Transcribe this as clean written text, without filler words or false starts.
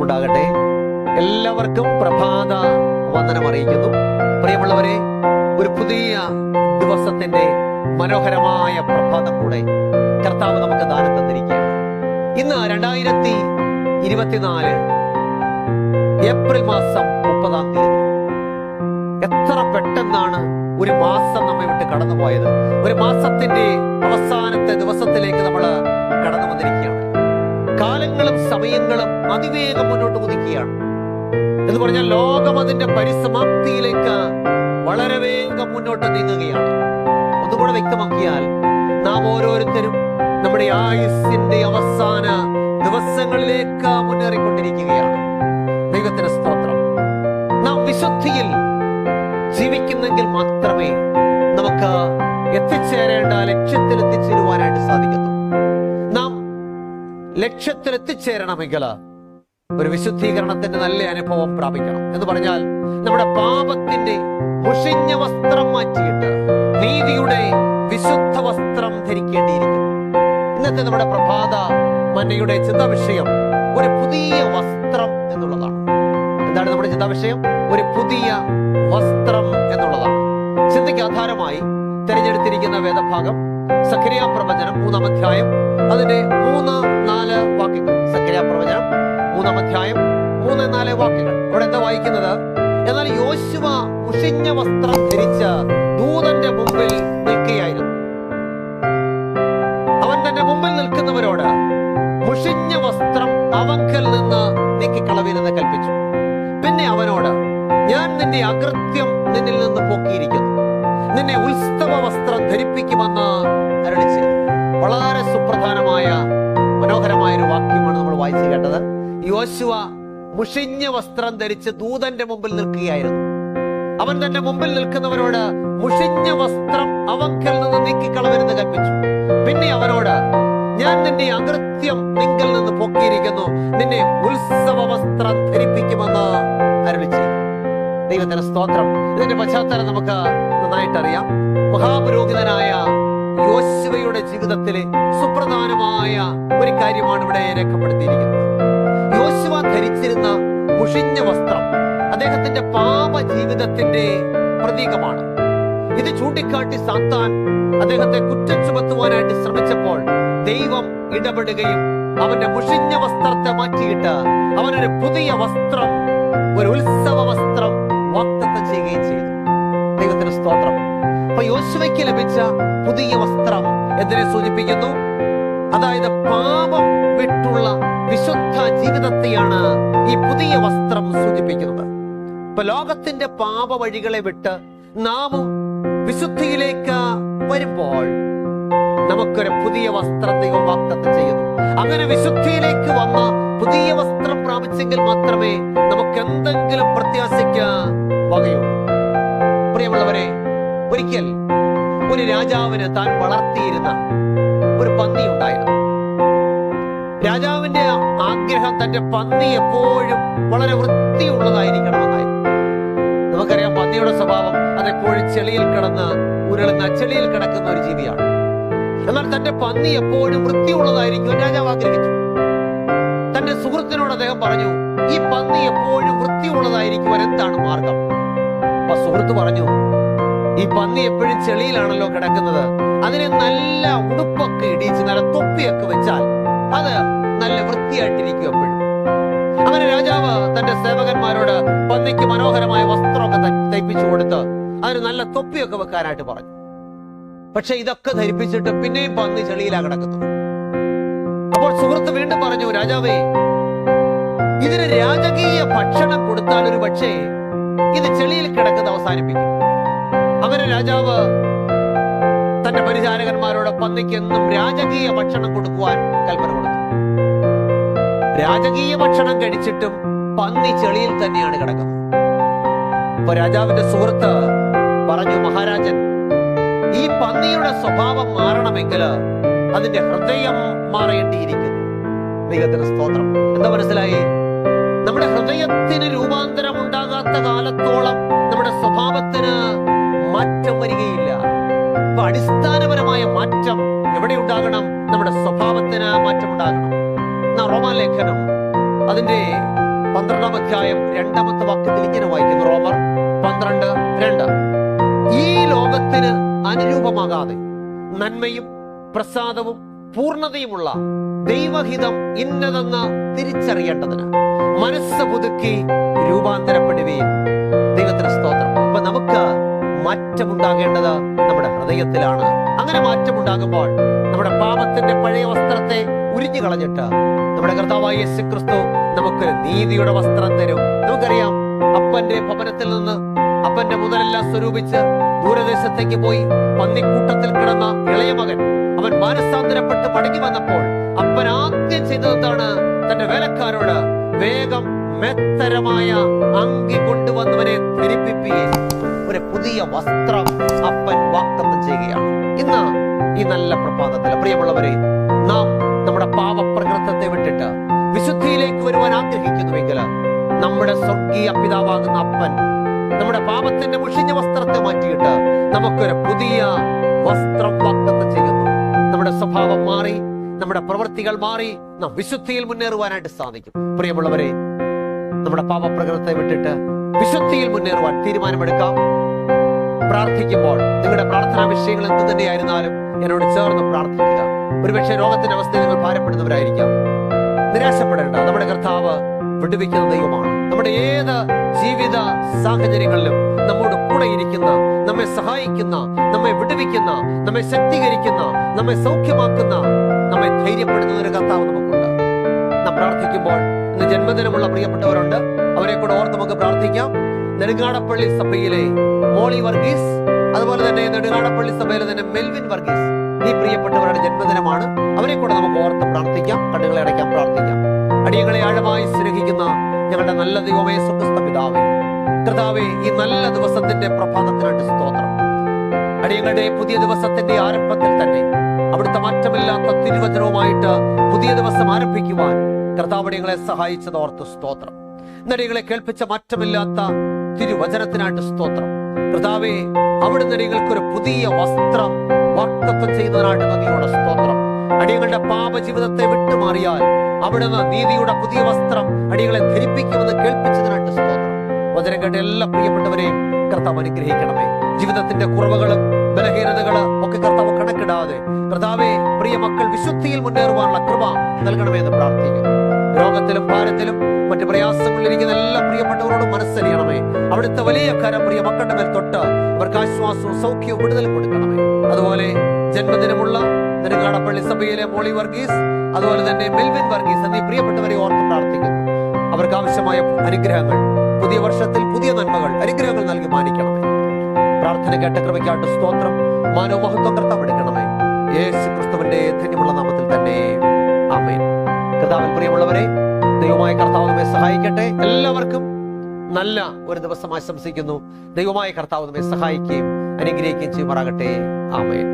ഉണ്ടാകട്ടെ. എല്ലാവർക്കും പ്രഭാത വന്ദനം അറിയിക്കുന്നു. പ്രിയമുള്ളവരെ, ഒരു പുതിയ ദിവസത്തിന്റെ മനോഹരമായ പ്രഭാതം കൂടെ കർത്താവ് നമുക്ക് ദാനം തന്നിരിക്കുകയാണ്. ഇന്ന് 2024 ഏപ്രിൽ മാസം 30-ാം തീയതി. എത്ര പെട്ടെന്നാണ് ഒരു മാസം നമ്മെ വിട്ട് കടന്നുപോയത്. ഒരു മാസത്തിന്റെ അവസാനത്തെ ദിവസത്തിലേക്ക് നമ്മൾ കടന്നു വന്നിരിക്കുകയാണ്. കാലങ്ങളും സമയങ്ങളും അതിവേഗം മുന്നോട്ട് കുതിക്കുകയാണ് എന്ന് പറഞ്ഞാൽ ലോകം അതിന്റെ പരിസമാപ്തിയിലേക്ക് വളരെ വേഗം മുന്നോട്ട് നീങ്ങുകയാണ്. ഒന്നുകൂടെ വ്യക്തമാക്കിയാൽ, നാം ഓരോരുത്തരും നമ്മുടെ ആയുസ്സിന്റെ അവസാന ദിവസങ്ങളിലേക്ക് മുന്നേറിക്കൊണ്ടിരിക്കുകയാണ്. ദൈവത്തിന് സ്തോത്രം. നാം വിശുദ്ധിയിൽ ജീവിക്കുന്നെങ്കിൽ മാത്രമേ നമുക്ക് എത്തിച്ചേരേണ്ട ലക്ഷ്യത്തിൽ എത്തിച്ചേരുവാനായിട്ട് സാധിക്കത്തുള്ളൂ. നാം ലക്ഷ്യത്തിൽ എത്തിച്ചേരണമെങ്കിൽ ഒരു വിശുദ്ധീകരണത്തിന്റെ നല്ല അനുഭവം പ്രാപിക്കണം. എന്ന് പറഞ്ഞാൽ നമ്മുടെ പാപത്തിന്റെ മുഷിഞ്ഞ വസ്ത്രം മാറ്റിയിട്ട് നീതിയുടെ വിശുദ്ധ വസ്ത്രം ധരിക്കേണ്ടിയിരിക്കുന്നു. ഇന്നത്തെ നമ്മുടെ പ്രഭാത മന്നയുടെ ചിന്താവിഷയം ഒരു പുതിയ വസ്ത്രം എന്നുള്ളതാണ്. എന്താണ് നമ്മുടെ ചിന്താവിഷയം? ഒരു പുതിയ വസ്ത്രം എന്നുള്ളതാണ്. ചിന്തയ്ക്ക് ആധാരമായി തിരഞ്ഞെടുത്തിരിക്കുന്ന വേദഭാഗം സഖരിയ പ്രവചനം 3-ാം അധ്യായം അതിന്റെ 3-4 വാക്യങ്ങൾ. സഖരിയ പ്രവചനം 3-ാം അധ്യായം 3-4 വാക്യങ്ങൾ. അവിടെ എന്താ വായിക്കുന്നത്? എന്നാൽ യോശുവ മുഷിഞ്ഞ വസ്ത്രം ധരിച്ച് ദൂതന്റെ മുമ്പിൽ നിൽക്കുകയായിരുന്നു. അവൻ തന്റെ മുമ്പിൽ നിൽക്കുന്നവരോട് മുഷിഞ്ഞ വസ്ത്രം അവങ്കൽ നിന്ന് നീക്കിക്കളവിനെന്ന് കൽപ്പിച്ചു. പിന്നെ അവനോട്, ഞാൻ നിന്റെ അകൃത്യം നിന്നിൽ നിന്ന് പോക്കിയിരിക്കുന്നു, നിന്നെ ഉത്സവ വസ്ത്രം ധരിപ്പിക്കുമെന്ന് അരുളി ചെയ്തു. വളരെ സുപ്രധാനമായ മനോഹരമായ ഒരു വാക്യമാണ് നമ്മൾ വായിച്ചു കേട്ടത്. യോശുവ മുഷിഞ്ഞ വസ്ത്രം ധരിച്ച് ദൂതന്റെ മുമ്പിൽ നിൽക്കുകയായിരുന്നു. അവൻ തന്റെ മുമ്പിൽ നിൽക്കുന്നവരോട് മുഷിഞ്ഞ വസ്ത്രം അവങ്കൽ നിന്ന് നീക്കിക്കളവരുന്ന് കൽപ്പിച്ചു. പിന്നെ അവനോട്, ഞാൻ നിന്റെ അകൃത്യം നിങ്കൽ നിന്ന് പൊക്കിയിരിക്കുന്നു, നിന്നെ ഉത്സവ വസ്ത്രം ധരിപ്പിക്കുമെന്ന് അരുളി ചെയ്തു. ദൈവത്തിന് സ്തോത്രം. ഇതിന്റെ പശ്ചാത്തലം നമുക്ക് നന്നായിട്ട് അറിയാം. മഹാപുരോഹിതനായ യോശുവയുടെ ജീവിതത്തിലെ സുപ്രധാനമായ ഒരു കാര്യമാണ് ഇവിടെ രേഖപ്പെടുത്തിയിരിക്കുന്നത്. യോശുവ ധരിച്ചിരുന്ന മുഷിഞ്ഞ വസ്ത്രം അദ്ദേഹത്തിന്റെ പാപ ജീവിതത്തിന്റെ പ്രതീകമാണ്. ഇത് ചൂണ്ടിക്കാട്ടി സാത്താൻ അദ്ദേഹത്തെ കുറ്റം ചുമത്തുവാനായിട്ട് ശ്രമിച്ചപ്പോൾ ദൈവം ഇടപെടുകയും അവന്റെ മുഷിഞ്ഞ വസ്ത്രത്തെ മാറ്റിയിട്ട് അവനൊരു പുതിയ വസ്ത്രം, ഒരു ഉത്സവ വസ്ത്രം വാഗ്ദത്തം ചെയ്യുകയും ചെയ്തു. ദൈവത്തിന് സ്തോത്രം. അപ്പൊ യോശുവയ്ക്ക് ലഭിച്ച പുതിയ വസ്ത്രം എന്തിനെ സൂചിപ്പിക്കുന്നു? അതായത് പാപം വിട്ടുള്ള വിശുദ്ധ ജീവിതത്തെയാണ് ഈ പുതിയ വസ്ത്രം സൂചിപ്പിക്കുന്നത്. ഇപ്പൊ ലോകത്തിന്റെ പാപ വഴികളെ വിട്ട് നാമും വിശുദ്ധിയിലേക്ക് വരുമ്പോൾ നമുക്കൊരു പുതിയ വസ്ത്രം ദൈവം വാഗ്ദത്തം ചെയ്യുന്നു. അങ്ങനെ വിശുദ്ധിയിലേക്ക് വന്ന പുതിയ വസ്ത്രം പ്രാപിച്ചെങ്കിൽ മാത്രമേ നമുക്ക് എന്തെങ്കിലും പ്രത്യാശയ്ക്ക് വകയുള്ളൂ. പ്രിയമുള്ളവരെ, ഒരിക്കൽ ഒരു രാജാവിന് താൻ വളർത്തിയിരുന്ന ഒരു പന്നി ഉണ്ടായിരുന്നു. രാജാവിന്റെ ആഗ്രഹം തന്റെ പന്നി എപ്പോഴും വളരെ വൃത്തിയുള്ളതായിരിക്കണമെന്നായിരുന്നു. നമുക്കറിയാം, പന്നിയുടെ സ്വഭാവം അതെപ്പോഴും ചെളിയിൽ കിടന്ന് ഉരുളുന്ന, ചെളിയിൽ കിടക്കുന്ന ഒരു ജീവിയാണ്. എന്നാൽ തന്റെ പന്നി എപ്പോഴും വൃത്തിയുള്ളതായിരിക്കും രാജാവ് ആഗ്രഹിച്ചു. തന്റെ സുഹൃത്തിനോട് അദ്ദേഹം പറഞ്ഞു, ഈ പന്നി എപ്പോഴും വൃത്തിയുള്ളതായിരിക്കുവാൻ എന്താണ് മാർഗം? അപ്പൊ സുഹൃത്ത് പറഞ്ഞു, ഈ പന്നി എപ്പോഴും ചെളിയിലാണല്ലോ കിടക്കുന്നത്, അതിനെ നല്ല ഉടുപ്പൊക്കെ ഇടിച്ച് നല്ല തൊപ്പിയൊക്കെ വെച്ചാൽ അത് നല്ല വൃത്തിയായിട്ടിരിക്കും എപ്പോഴും. അങ്ങനെ രാജാവ് തന്റെ സേവകന്മാരോട് പന്നിക്ക് മനോഹരമായ വസ്ത്രമൊക്കെ തയ്പ്പിച്ചു കൊടുത്ത് അതിന് നല്ല തൊപ്പിയൊക്കെ വെക്കാനായിട്ട് പറഞ്ഞു. പക്ഷെ ഇതൊക്കെ ധരിപ്പിച്ചിട്ട് പിന്നെയും പന്നി ചെളിയിലാ കിടക്കുന്നത്. അപ്പോൾ സുഹൃത്ത് വീണ്ടും പറഞ്ഞു, രാജാവേ, ഇതിന് രാജകീയ ഭക്ഷണം കൊടുത്താൽ ഒരു പക്ഷേ ഇത് ചെളിയിൽ കിടക്കുന്നത് അവസാനിപ്പിക്കും. അങ്ങനെ രാജാവ് തന്റെ പരിചാരകന്മാരോട് പന്നിക്ക് എന്നും രാജകീയ ഭക്ഷണം കൊടുക്കുവാൻ കൽപ്പന കൊടുത്തു. രാജകീയ ഭക്ഷണം കഴിച്ചിട്ടും പന്നി ചെളിയിൽ തന്നെയാണ് കിടക്കുന്നത്. അപ്പൊ രാജാവിന്റെ സുഹൃത്ത് പറഞ്ഞു, മഹാരാജൻ, ഈ പന്നിയുടെ സ്വഭാവം മാറണമെങ്കിൽ അതിന്റെ ഹൃദയം മാറേണ്ടിയിരിക്കുന്നു. ദൈവത്തിന് സ്തോത്രം. എന്താ മനസ്സിലായി? നമ്മുടെ ഹൃദയത്തിന് രൂപാന്തരം ഉണ്ടാകാത്ത കാലത്തോളം നമ്മുടെ സ്വഭാവത്തിന് മാറ്റം വരികയില്ല. അപ്പൊ അടിസ്ഥാനപരമായ മാറ്റം എവിടെ ഉണ്ടാകണം? നമ്മുടെ സ്വഭാവത്തിന് മാറ്റം ഉണ്ടാകണം. റോമാലേഖനം അതിന്റെ അധ്യായം 2-ാമത്തെ വാക്യത്തിൽ ഇങ്ങനെ വായിക്കുന്നു, റോമർ 12:2. ഈ ലോകത്തിന് അനുരൂപമാകാതെ നന്മയും പ്രസാദവും പൂർണ്ണതയുമുള്ള ദൈവഹിതം ഇന്നതെന്ന് തിരിച്ചറിയേണ്ടതിന് മനസ്സ് പുതുക്കി രൂപാന്തരപ്പെടുകയും. ദൈവത്തിന് സ്തോത്രം. അപ്പൊ നമുക്ക് മാറ്റമുണ്ടാകേണ്ടത് നമ്മുടെ ഹൃദയത്തിലാണ്. അങ്ങനെ മാറ്റമുണ്ടാകുമ്പോൾ നമ്മുടെ പാപത്തിന്റെ പഴയ വസ്ത്രത്തെ ഉരിഞ്ഞു കളഞ്ഞിട്ട് നമ്മുടെ കർത്താവായ യേശുക്രിസ്തു നമുക്ക് നീതിയുടെ വസ്ത്രം തരും. നമുക്കറിയാം, അപ്പന്റെ ഭവനത്തിൽ നിന്ന് അപ്പന്റെ മുതലെല്ലാം സ്വരൂപിച്ച് ദൂരദേശത്തേക്ക് പോയി പന്നിക്കൂട്ടത്തിൽ കിടന്ന ഇളയ മകൻ അവൻ മാനസാന്തരപ്പെട്ട് മടങ്ങി വന്നപ്പോൾ അപ്പൻ ആദ്യം ചെയ്തതെന്താണ്? തന്റെ വേലക്കാരോട് വേഗം മെത്തരമായ അങ്കി കൊണ്ടുവന്നവനെ ധരിപ്പിക്കുകയും ഒരു പുതിയ വസ്ത്രം അപ്പൻ വാഗ്ദത്തം ചെയ്യുകയാണ്. ഇന്ന് ഈ നല്ല പ്രഭാതത്തിൽ പ്രിയമുള്ളവരെ, നാം നമ്മുടെ പാപപ്രകൃതത്തെ വിട്ടിട്ട് വിശുദ്ധിയിലേക്ക് വരുവാൻ ആഗ്രഹിക്കുന്നുവെങ്കിൽ നമ്മുടെ സ്വർഗീയ പിതാവാകുന്ന അപ്പൻ നമ്മുടെ പാപത്തിന്റെ മുഷിഞ്ഞ വസ്ത്രത്തെ മാറ്റിയിട്ട് നമുക്കൊരു പുതിയ വസ്ത്രം വാഗ്ദത്തം ചെയ്യുന്നു. നമ്മുടെ സ്വഭാവം മാറി, നമ്മുടെ പ്രവൃത്തികൾ മാറി, നാം വിശുദ്ധിയിൽ മുന്നേറുവാനായിട്ട് സാധിക്കും. പ്രിയമുള്ളവരെ, നമ്മുടെ പാപപ്രകൃതത്തെ വിട്ടിട്ട് വിശുദ്ധിയിൽ മുന്നേറുവാൻ തീരുമാനമെടുക്കാം. പ്രാർത്ഥിക്കുമ്പോൾ നിങ്ങളുടെ പ്രാർത്ഥനാ വിഷയങ്ങൾ എന്ത് തന്നെയായിരുന്നാലും എന്നോട് ചേർന്ന് പ്രാർത്ഥിക്കുക. ഒരുപക്ഷെ രോഗത്തിന്റെ അവസ്ഥയിൽ നിങ്ങൾ ഭാരപ്പെടുന്നവരായിരിക്കാം. നിരാശപ്പെടേണ്ട. നമ്മുടെ കർത്താവ് വിടുവിക്കുന്ന ദൈവമാണ്. നമ്മുടെ ഏത് ജീവിത സാഹചര്യങ്ങളിലും നമ്മോട് കൂടെ ഇരിക്കുന്ന, നമ്മെ സഹായിക്കുന്ന, നമ്മെ വിടുവിക്കുന്ന, നമ്മെ ശക്തീകരിക്കുന്ന, നമ്മെ സൗഖ്യമാക്കുന്ന, നമ്മെ ധൈര്യപ്പെടുത്തുന്ന ഒരു കർത്താവ് നമുക്കുണ്ട്. നാം പ്രാർത്ഥിക്കുമ്പോൾ ഇന്ന് ജന്മദിനമുള്ള പ്രിയപ്പെട്ടവരുണ്ട്. അവരെ കൂടെ ഓർത്ത് നമുക്ക് പ്രാർത്ഥിക്കാം. നെടുങ്ങാടപ്പള്ളി സഭയിലെ മോളി വർഗീസ്, അതുപോലെ തന്നെ നെടുങ്ങാടപ്പള്ളി സഭയിലെ തന്നെ മെൽവിൻ വർഗീസ്, ഈ പ്രിയപ്പെട്ടവരുടെ ജന്മദിനമാണ്. അവരെ കൂടെ നമുക്ക് ഓർത്ത് പ്രാർത്ഥിക്കാം. കണ്ണുകളെ അടയ്ക്കാം, പ്രാർത്ഥിക്കാം. അടിയങ്ങളെ ആഴമായി സ്നേഹിക്കുന്ന ഞങ്ങളുടെ നല്ല ദൈവമേ, സ്വർഗ്ഗസ്ഥ പിതാവേ, കർത്താവേ, ഈ നല്ല ദിവസത്തിന്റെ പ്രഭാതത്തിനായിട്ട് സ്തോത്രം. അടിയങ്ങളുടെ പുതിയ ദിവസത്തിന്റെ ആരംഭത്തിൽ തന്നെ അവിടുത്തെ മാറ്റമില്ലാത്ത തിരുവചനവുമായിട്ട് പുതിയ ദിവസം ആരംഭിക്കുവാൻ കർത്താവ് അടിയങ്ങളെ സഹായിച്ചത് ഓർത്ത് സ്തോത്രം. നടികളെ കേൾപ്പിച്ച മാറ്റമില്ലാത്ത തിരുവചനത്തിനായിട്ട് സ്തോത്രം. കർത്താവേ, അവിടുന്ന് അടിയങ്ങൾക്കൊരു പുതിയ വസ്ത്രം വാഗ്ദത്തം ചെയ്യുന്നതിനായിട്ട് നന്ദിയോടെ സ്തോത്രം. അടിയങ്ങളുടെ പാപജീവിതത്തെ വിട്ടുമാറിയാൽ അവിടുന്ന് നീതിയുടെ പുതിയ വസ്ത്രം അടിയങ്ങളെ ധരിപ്പിക്കുമെന്ന് കേൾപ്പിച്ചതിനായിട്ട് സ്തോത്രം. വചനം കേട്ട എല്ലാ പ്രിയപ്പെട്ടവരെയും കർത്താവ് അനുഗ്രഹിക്കണമേ. ജീവിതത്തിന്റെ കുറവുകളും ബലഹീനതകളും ഒക്കെ കർത്താവ് കണക്കിടാതെ കർത്താവെ, പ്രിയ മക്കൾ വിശുദ്ധിയിൽ മുന്നേറുവാനുള്ള കൃപ നൽകണമേ എന്ന് പ്രാർത്ഥിക്കുന്നു. രോഗത്തിലും ഭാരത്തിലും മറ്റു പ്രയാസങ്ങളിലിരിക്കുന്ന എല്ലാ പ്രിയപ്പെട്ടവരോടും മനസ്സറിയണമേ. അവിടുത്തെ വലിയ കരം പ്രിയ മക്കളുടെ മേൽ തൊട്ട് അവർക്ക് ആശ്വാസവും സൗഖ്യവും വിടുതലും കൊടുക്കണമേ. അതുപോലെ ജന്മദിനമുള്ള നെടുങ്ങാടപ്പള്ളി സഭയിലെ മോളി വർഗീസ്, അതുപോലെ തന്നെ മെൽവിൻ വർഗീസ് എന്നീ പ്രിയപ്പെട്ടവരെ ഓർത്ത് പ്രാർത്ഥിക്കുന്നു. അവർക്ക് ആവശ്യമായ അനുഗ്രഹങ്ങൾ, പുതിയ വർഷത്തിൽ പുതിയ നന്മകൾ, അനുഗ്രഹങ്ങൾ നൽകി മാനിക്കണമേ. പ്രാർത്ഥന കേട്ട കൃപയ്ക്കായിട്ട് സ്തോത്രം. മാനവമഹത്വം കർത്താവ് എടുക്കണമേ. യേശു ക്രിസ്തുവിന്റെ ധന്യമുള്ള നാമത്തിൽ തന്നെ ആമേൻ. കർത്താവിൽ പ്രിയമുള്ളവരെ, ദൈവമായ കർത്താവ് നമ്മെ സഹായിക്കട്ടെ. എല്ലാവർക്കും നല്ല ഒരു ദിവസം ആശംസിക്കുന്നു. ദൈവമായ കർത്താവ് നമ്മെ സഹായിക്കുകയും അനുഗ്രഹിക്കുകയും ചെയ്യുമാറാകട്ടെ. ആമേൻ.